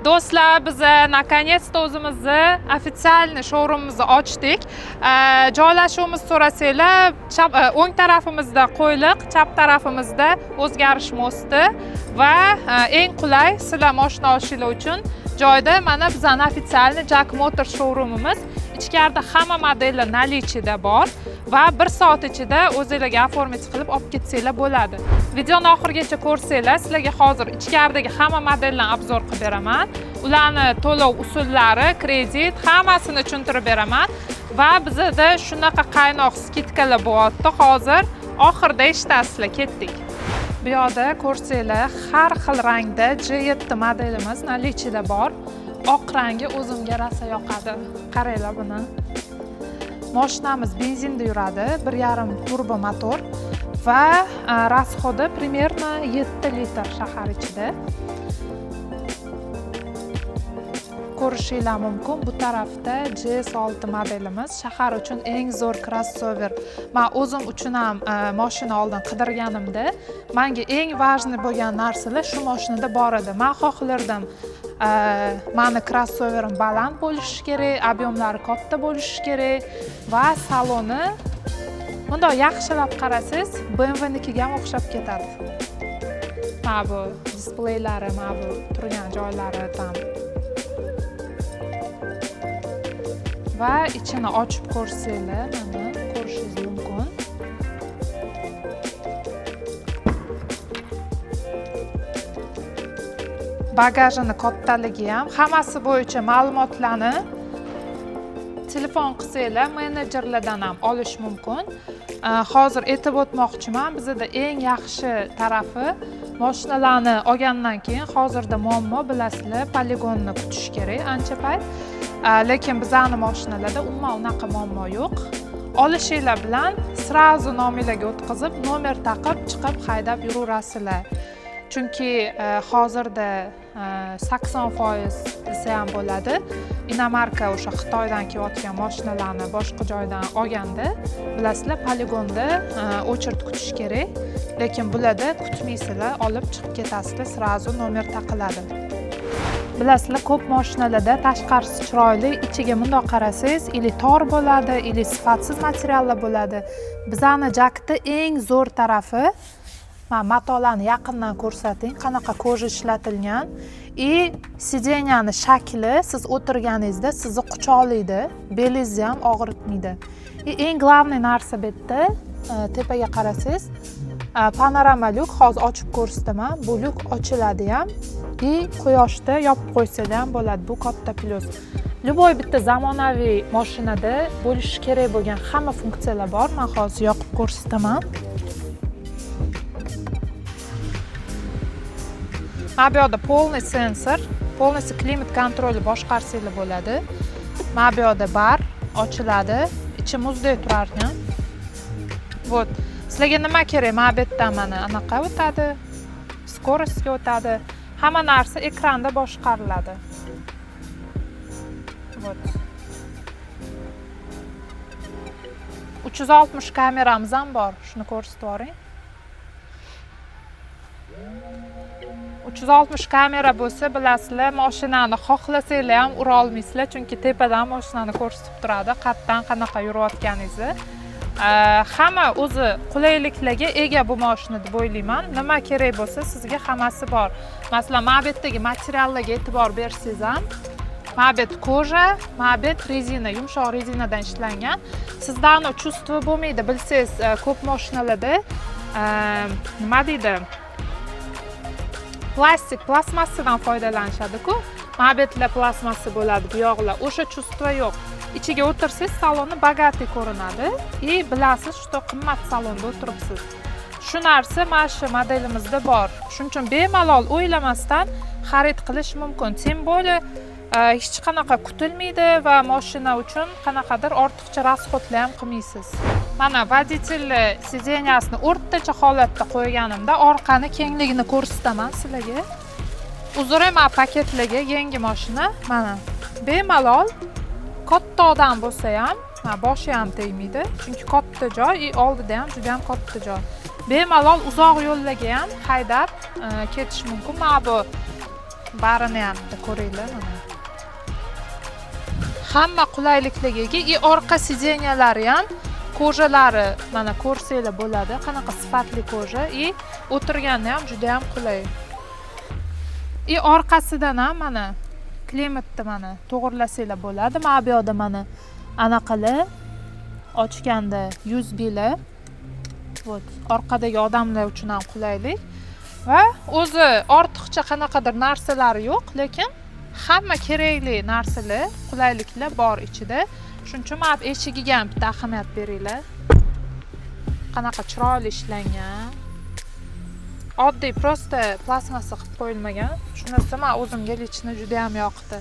Do'stlar, biz наконец-то o'zimizni официальный showroomimizni ochdik. Joylashuvimiz so'rasanglar, o'ng tarafimizda Qo'yliq, chap tarafimizda O'zgarish mosti va eng qulay sizlar mashina olishinglar uchun joyda mana bizning официальный Jack Motors showroomimiz. Ichkarida hamma modellar наличиеda bor va 1 soat ichida o'zingizlarga оформить qilib olib ketsanglar bo'ladi. Videoni oxirigacha ko'rsanglar, sizlarga hozir ichkaridagi hamma modellarni obzor qilib beraman. Ularni to'lov usullari, kredit, hammasini tushuntirib beraman va bizda shunaqa qaynoq skidkalar bo'lyapti. Hozir oxirida eshitasizlar, ketdik. Bu yerda ko'rsanglar, har xil rangda J7 modelimiz наличиеda bor. Oq rangi o'zimga rosa yoqadi. Qaranglar buni. Mashinamiz benzinda yuradi, 1.5 turbo motor va расходi примерно 7 litr shahar ichida. Ko'rishinglar mumkin, bu tarafda JS6 modelimiz, shahar uchun eng zo'r crossover. Men o'zim uchun ham mashina oldin qidirganimda, menga eng важный bo'lgan narsalar shu mashinada bor edi. Men xohlardim, meni crossoverim baland bo'lishi kerak, объемlari katta bo'lishi kerak va saloni bunday yaxshilab qarasangiz, BMWnikiga ham o'xshab ketadi. Mana bu displeylari, mana bu turgan joylari tam. Va ichini ochib ko'rsanglar, mana ko'rishingiz mumkin. Bagajini kattaligi ham, hammasi bo'yicha ma'lumotlarni telefon qilsanglar, menejerlardan ham olish mumkin. Hozir aytib o'tmoqchiman, bizda eng yaxshi tarafi mashinalarni olgandan keyin hozirda muammo bilasizlar, poligonni kutish kerak ancha payt. Lekin bizning mashinalarda umuman unaqa muammo yo'q. Olishinglar bilan srazu nominglarga o'tkazib, nomer taqib, chiqib haydab yuraverasizlar. Chunki hozirda 80% desa ham bo'ladi. Inomarka o'sha Xitoydan kelayotgan mashinalarni boshqa joydan olganda, bilasizlar, poligonda o'chirt kutish kerak. Lekin bularda kutmaysizlar, olib chiqib ketasizlar, srazu nomer taqiladi. Bilasizlar, ko'p mashinalarda tashqarisi chiroyli, ichiga bundoq qarasangiz, ili tor bo'ladi, ili sifatsiz materiallar bo'ladi. Bizning Jackda eng zo'r tarafi, matolarni yaqindan ko'rsating, qanaqa koja ishlatilgan. Sideniyani shakli siz o'tirganingizda sizni quchoqlaydi, belingizni ham og'ritmaydi. Eng glavniy narsa bu yerda, tepaga qarasangiz, panorama lyuk, hozir ochib ko'rsataman. Bu lyuk ochiladi ham. Quyoshda yopib qo'ysalar ham bo'ladi. Bu katta plyus. Любой bitta zamonaviy mashinada bo'lishi kerak bo'lgan hamma funksiyalar bor. Men hozir yoqib ko'rsataman. Mana bu yerda полный sensor, полностью klimat kontroli boshqarsanglar bo'ladi. Mana bu yerda bar ochiladi, ichi muzdek turar ekan. Вот. Sizlarga nima kerak? Mana bu yerdan mana anaqa o'tadi, скоростьga o'tadi. Hamma narsa ekranda boshqariladi. Вот. 360 kameramiz ham bor, shuni ko'rsatib yuboring. 360 kamera bo'lsa, bilasizlar, mashinani xohlasanglar ham ura olmaysizlar, chunki tepadan mashinani ko'rsatib turadi, qayerdan qanaqa yurayotganingizni. Hamma o'zi qulayliklarga ega bu mashina deb o'ylayman. Nima kerak bo'lsa, sizga hammasi bor. Masalan, mabetdagi materiallarga e'tibor bersangiz ham, mabet koja, mabet rezina, yumshoq rezinadan ishlangan. Sizdan чувство bo'lmaydi, bilsangiz, ko'p mashinalarda nima deydi? Plastik, plastmassadan foydalanishadi-ku. Mabetlar plastmassa bo'ladi, bu yoqlar. O'sha чувство yo'q. Ichiga o'tirsangiz, saloni bogatiy ko'rinadi. Bilasiz, juda qimmat salonda o'tiribsiz. Shu narsa mana shu modelimizda bor. Shuning uchun bemalol o'ylamasdan xarid qilish mumkin. Tем более hech qanaqa kutilmaydi va mashina uchun qanaqadir ortiqcha расходlar ham qilmaysiz. Mana водитель sideniyasini o'rtacha holatda qo'yganimda orqani kengligini ko'rsataman sizlarga. Uzr emas paketlarga yangi mashina. Mana bemalol katta odam bo'lsa ham, boshi ham tegmaydi, chunki katta joy, oldida ham juda ham katta joy. Bemalol uzoq yo'llarga ham haydab ketish mumkin. Mana bu barini ham bitta ko'ringlar mana. Hamma qulaylikligiga orqa sideniyalari ham ko'jalari mana ko'rsanglar bo'ladi. Qanaqa sifatli koja, o'tirganda ham juda ham qulay. Orqasidan ham mana klimatni mana to'g'irlasanglar bo'ladi. Mana bu yerda mana anaqalar ochganda USB'lar. Вот, orqadagi odamlar uchun ham qulaylik. Va o'zi ortiqcha qanaqadir narsalari yo'q, lekin hamma kerakli narsalar, qulayliklar bor ichida. Shuning uchun mana eshigiga ham bitta ahamiyat beringlar. Qanaqa chiroyli ishlangan. Oddiy prosta plastmassa qilib qo'yilmagan. Shunisi men o'zimga lichni juda ham yoqdi.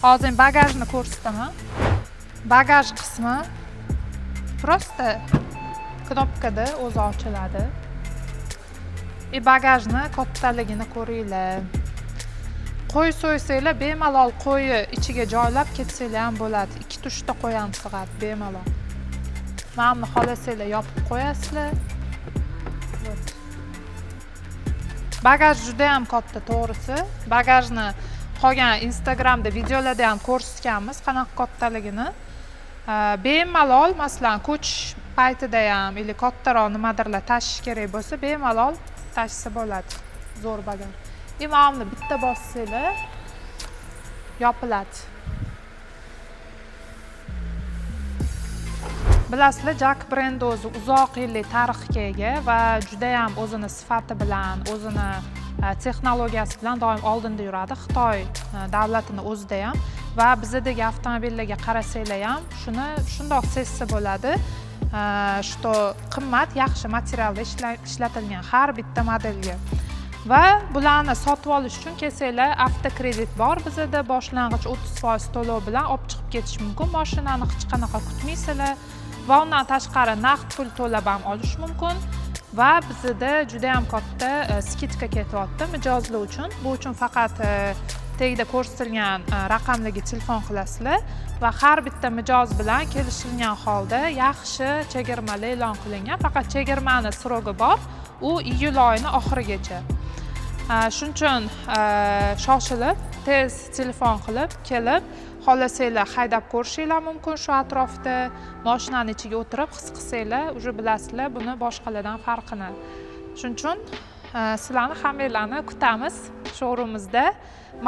Hozir bagajni ko'rsataman. Bagaj qismi prosta knopkada o'zi ochiladi. Bagajni kattaligini ko'ringlar. Qo'y so'ysanglar bemalol qo'yni ichiga joylab ketsanglar ham bo'ladi. 2 tushda qo'yam sig'adi bemalol. Mana xohlasanglar yopib qo'yasizlar. Bagaj juda ham katta, to'g'risi. Bagajni qolgan Instagramda videolarda ham ko'rsatganmiz qanaqa kattaligini. Bemalol, masalan, ko'chish paytida ham yoki kattaroq nimadirlar tashish kerak bo'lsa, bemalol tashisa bo'ladi. Zo'r bagaj. Mana bitta bossanglar yopiladi. Bilasizlar, Jack brendi o'zi uzoq yillik tarixga ega va juda ham o'zini sifati bilan, o'zini texnologiyasi bilan doim oldinda yuradi. Xitoy davlatining o'zida ham va bizdagi avtomobillarga qarasanglar ham shundoq sezsa bo'ladi. Что qimmat, yaxshi materialda ishlatilgan har bitta modelga. Va bularni sotib olish uchun kelsanglar, avtokredit bor bizda, boshlang'ich 30% to'lov bilan olib chiqib ketish mumkin. Mashinani hech qanaqa kutmaysizlar va undan tashqari naqd pul to'lab ham olish mumkin. Va bizda juda ham katta skidka ketyapti mijozlar uchun. Bu uchun faqat tagida ko'rsatilgan raqamlarga telefon qilasizlar va har bitta mijoz bilan kelishilgan holda yaxshi chegirmalar e'lon qilingan. Faqat chegirmani srogi bor, u iyul oyining oxirigacha. Shuning uchun shoshilib, tez telefon qilib, kelib, xohlasanglar haydab ko'rishinglar mumkin shu atrofda. Mashinaning ichiga o'tirib his qilsanglar, uje bilasizlar buni boshqalardan farqini. Shuning uchun sizlarni hammanglarni kutamiz showroomimizda.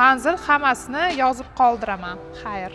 Manzil hammasini yozib qoldiraman. Xayr.